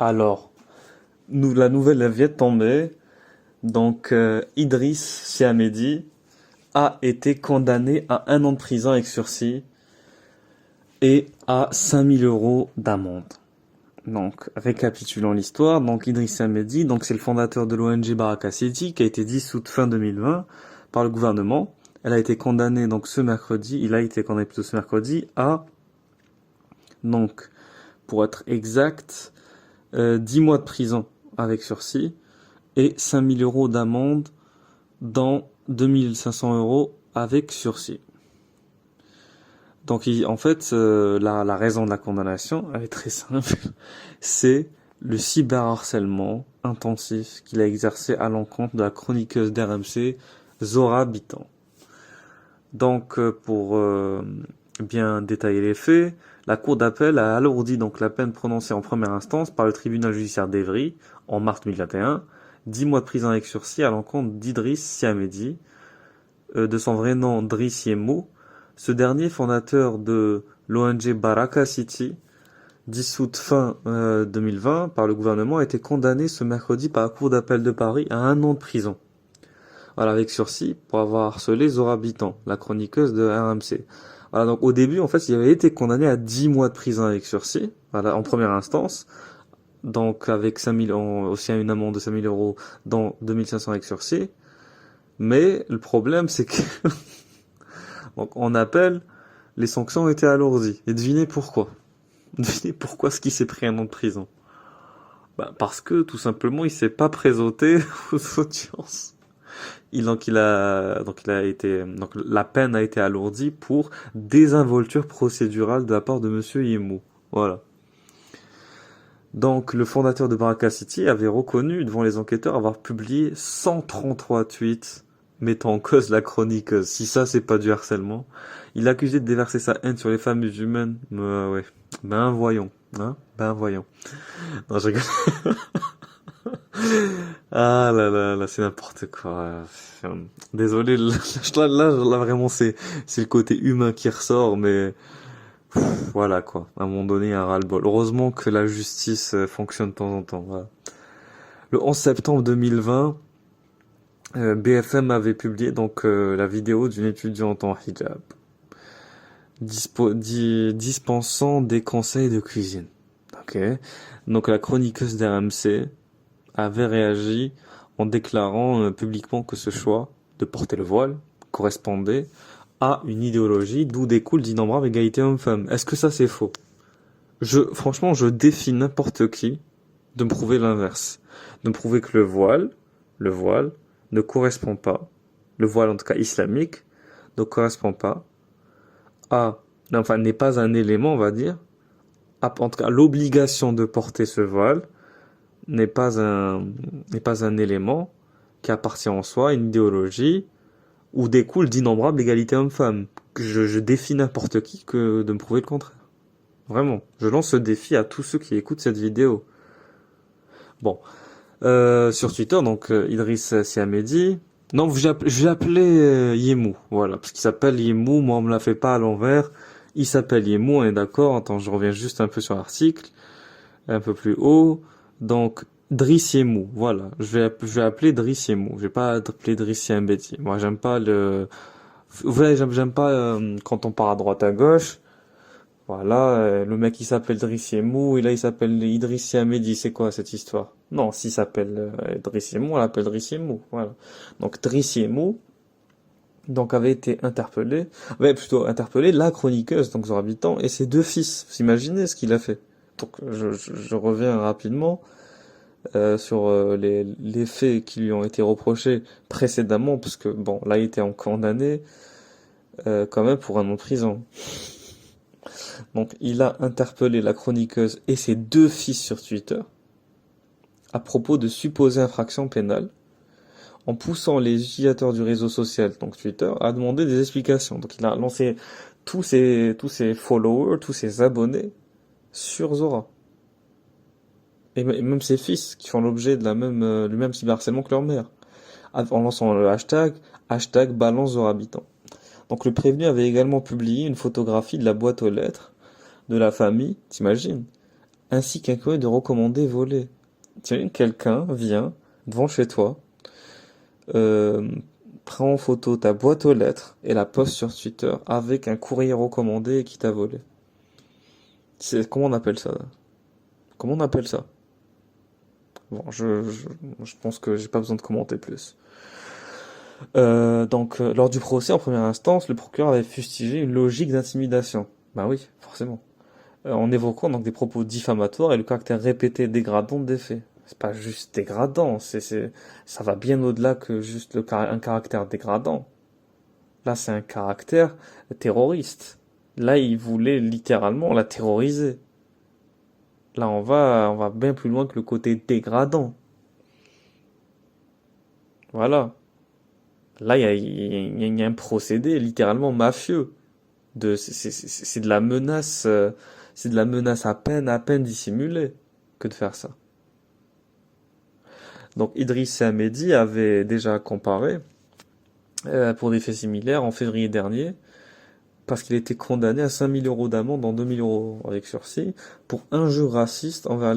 Alors, la nouvelle elle vient de tomber. Donc, Idriss Siamedi a été condamné à 1 an de prison avec sursis et à 5 000 € d'amende. Donc, récapitulons l'histoire. Donc, Idriss Siamedi, donc c'est le fondateur de l'ONG Baraka City qui a été dissoute fin 2020 par le gouvernement. Elle a été condamnée donc ce mercredi. Il a été condamné plutôt ce mercredi à, donc, pour être exact, 10 mois de prison avec sursis et 5 000 € d'amende dans 2 500 € avec sursis. Donc, en fait, la raison de la condamnation, elle est très simple. C'est le cyberharcèlement intensif qu'il a exercé à l'encontre de la chroniqueuse d'RMC, Zora Bitan. Donc, pour bien détailler les faits, la Cour d'appel a alourdi donc la peine prononcée en première instance par le tribunal judiciaire d'Evry en mars 2021, 10 mois de prison avec sursis à l'encontre d'Idriss Siamedi, de son vrai nom Driss Yemou. Ce dernier, fondateur de l'ONG Baraka City, dissoute fin 2020 par le gouvernement, a été condamné ce mercredi par la Cour d'appel de Paris à 1 an de prison. Voilà, avec sursis pour avoir harcelé Zora Bitan, la chroniqueuse de RMC. Voilà, donc au début, en fait, il avait été condamné à 10 mois de prison avec sursis, voilà, en première instance. Donc avec 5000, aussi une amende de 5 000 € dans 2500 avec sursis. Mais le problème, c'est que donc, en appel, les sanctions ont été alourdies. Et devinez pourquoi. Devinez pourquoi ce qui s'est pris 1 an de prison. Parce que, tout simplement, il s'est pas présenté aux audiences. Donc la peine a été alourdie pour désinvolture procédurale de la part de monsieur Yemou. Voilà. Donc, le fondateur de Baraka City avait reconnu devant les enquêteurs avoir publié 133 tweets mettant en cause la chroniqueuse. Si ça, c'est pas du harcèlement. Il est accusé de déverser sa haine sur les femmes musulmanes. Ouais. Voyons. Hein? Voyons. Non, je rigole. Ah là, c'est n'importe quoi. Désolé, là, vraiment, c'est le côté humain qui ressort, mais voilà quoi. À un moment donné, un ras-le-bol. Heureusement que la justice fonctionne de temps en temps. Voilà. Le 11 septembre 2020, BFM avait publié donc la vidéo d'une étudiante en hijab dispensant des conseils de cuisine. Ok. Donc la chroniqueuse d'RMC avait réagi en déclarant publiquement que ce choix de porter le voile correspondait à une idéologie d'où découle d'innombrables égalités hommes-femmes. Est-ce que ça c'est faux? Franchement, je défie n'importe qui de me prouver l'inverse. De me prouver que le voile ne correspond pas, le voile en tout cas islamique, ne correspond pas n'est pas un élément, on va dire, en tout cas l'obligation de porter ce voile n'est pas un élément qui appartient en soi à une idéologie où découle d'innombrables égalités hommes-femmes. Je défie n'importe qui que de me prouver le contraire. Vraiment. Je lance ce défi à tous ceux qui écoutent cette vidéo. Bon. Sur Twitter, donc, Idriss Siamedi. Non, je vais appeler Yemou. Voilà. Parce qu'il s'appelle Yemou. Moi, on me la fait pas à l'envers. Il s'appelle Yemou, on est d'accord. Attends, je reviens juste un peu sur l'article. Un peu plus haut. Donc, Driss Yemou, voilà. Je vais appeler Driss Yemou. Je vais pas appeler Idriss Siamedi. Moi, j'aime pas j'aime pas quand on part à droite à gauche. Voilà, le mec il s'appelle Driss Yemou et là il s'appelle Idriss Siamedi. C'est quoi cette histoire? Non, s'il s'appelle Driss Yemou, on l'appelle Driss Yemou. Voilà. Donc Driss Yemou, donc avait interpellé la chroniqueuse, donc Zora Bitan, et ses 2 fils. Vous imaginez ce qu'il a fait? Donc je reviens rapidement sur les faits qui lui ont été reprochés précédemment, parce que bon, là il était condamné quand même pour 1 an de prison. Donc il a interpellé la chroniqueuse et ses 2 fils sur Twitter à propos de supposées infractions pénales, en poussant les utilisateurs du réseau social, donc Twitter, à demander des explications. Donc il a lancé tous ses followers, tous ses abonnés sur Zora. Et même ses fils, qui font l'objet de du même cyberharcèlement que leur mère, en lançant le hashtag balance Zora Bitan. Donc le prévenu avait également publié une photographie de la boîte aux lettres de la famille, t'imagines, ainsi qu'un courrier de recommandé volé. Tiens, quelqu'un vient devant chez toi, euh, prend en photo ta boîte aux lettres et la poste sur Twitter avec un courrier recommandé qui t'a volé. Comment on appelle ça, là? Comment on appelle ça? Bon, je pense que j'ai pas besoin de commenter plus. Lors du procès en première instance, le procureur avait fustigé une logique d'intimidation. Bah oui, forcément. En évoquant donc des propos diffamatoires et le caractère répété et dégradant des faits. C'est pas juste dégradant, ça va bien au-delà que juste un caractère dégradant. Là, c'est un caractère terroriste. Là, il voulait littéralement la terroriser. Là, on va bien plus loin que le côté dégradant. Voilà. Là, il y a un procédé littéralement mafieux. C'est de la menace, c'est de la menace à peine dissimulée que de faire ça. Donc Idriss Ahmedi avait déjà comparé pour des faits similaires en février dernier parce qu'il était condamné à 5 000 € d'amende en 2 000 € avec sursis pour injure raciste envers